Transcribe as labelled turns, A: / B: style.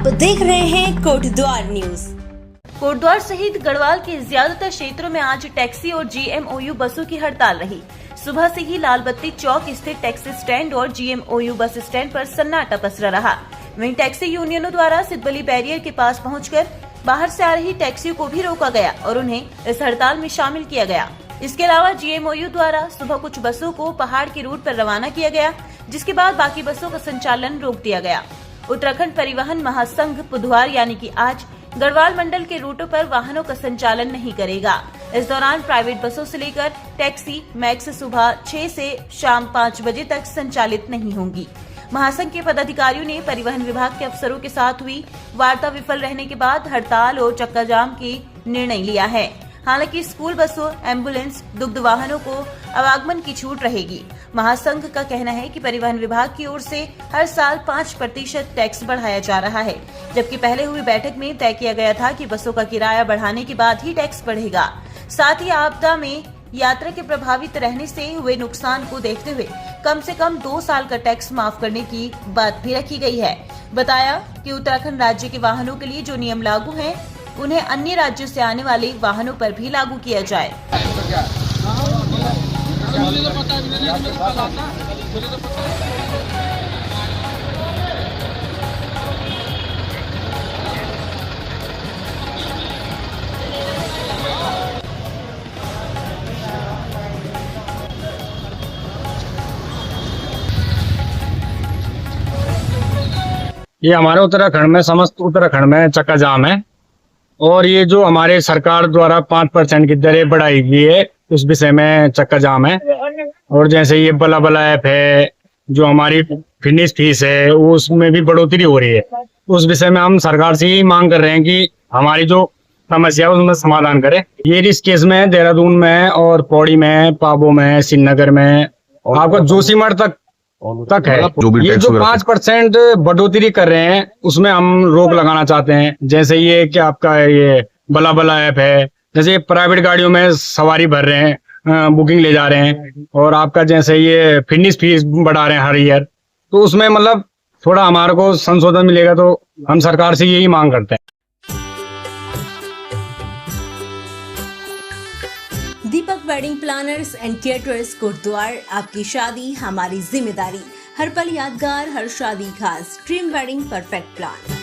A: आप देख रहे हैं कोटद्वार न्यूज।
B: कोटद्वार सहित गढ़वाल के ज्यादातर क्षेत्रों में आज टैक्सी और GMOU बसों की हड़ताल रही। सुबह से ही लालबत्ती चौक स्थित टैक्सी स्टैंड और GMOU बस स्टैंड पर सन्नाटा पसरा रहा। वहीं टैक्सी यूनियनों द्वारा सिद्धबली बैरियर के पास पहुंचकर बाहर से आ रही टैक्सियों को भी रोका गया और उन्हें इस हड़ताल में शामिल किया गया। इसके अलावा GMOU द्वारा सुबह कुछ बसों को पहाड़ के रूट पर रवाना किया गया, जिसके बाद बाकी बसों का संचालन रोक दिया गया। उत्तराखंड परिवहन महासंघ बुधवार यानी कि आज गढ़वाल मंडल के रूटों पर वाहनों का संचालन नहीं करेगा। इस दौरान प्राइवेट बसों से लेकर टैक्सी मैक्स सुबह 6 से शाम 5 बजे तक संचालित नहीं होंगी। महासंघ के पदाधिकारियों ने परिवहन विभाग के अफसरों के साथ हुई वार्ता विफल रहने के बाद हड़ताल और चक्का जाम की निर्णय लिया है। हालांकि स्कूल बसों, एम्बुलेंस, दुग्ध वाहनों को आवागमन की छूट रहेगी। महासंघ का कहना है कि परिवहन विभाग की ओर से हर साल 5% टैक्स बढ़ाया जा रहा है, जबकि पहले हुई बैठक में तय किया गया था कि बसों का किराया बढ़ाने के बाद ही टैक्स बढ़ेगा। साथ ही आपदा में यात्रा के प्रभावित रहने से हुए नुकसान को देखते हुए कम से कम 2 साल का टैक्स माफ करने की बात भी रखी गई है। बताया कि उत्तराखंड राज्य के वाहनों के लिए जो नियम लागू हैं, उन्हें अन्य राज्यों से आने वाले वाहनों पर भी लागू किया जाए।
C: ये हमारे उत्तराखंड में, समस्त उत्तराखंड में चक्का जाम है और ये जो हमारे सरकार द्वारा 5% की दरें बढ़ाई गई है, उस विषय में चक्का जाम है। और जैसे ये बला बला ऐप है, जो हमारी फिनिश फीस है, वो उसमें भी बढ़ोतरी हो रही है। उस विषय में हम सरकार से ही मांग कर रहे हैं कि हमारी जो समस्या है उसमें समाधान करे। ये इस केस में देहरादून में और पौड़ी में, पाबो में, श्रीनगर में, आपका जोशीमठ तक है। ये जो 5% बढ़ोतरी कर रहे हैं, उसमें हम रोक लगाना चाहते हैं। जैसे ये कि आपका ये बला बला ऐप है, जैसे प्राइवेट गाड़ियों में सवारी भर रहे हैं, बुकिंग ले जा रहे हैं, और आपका जैसे ये फिनिश फीस बढ़ा रहे हैं हर ईयर, तो उसमें मतलब थोड़ा हमारे को संशोधन मिलेगा, तो हम सरकार से यही मांग करते हैं।
A: Deepak wedding planners and caterers Kotdwar. आपकी शादी हमारी जिम्मेदारी, हर पल यादगार, हर शादी खास। Dream wedding perfect plan.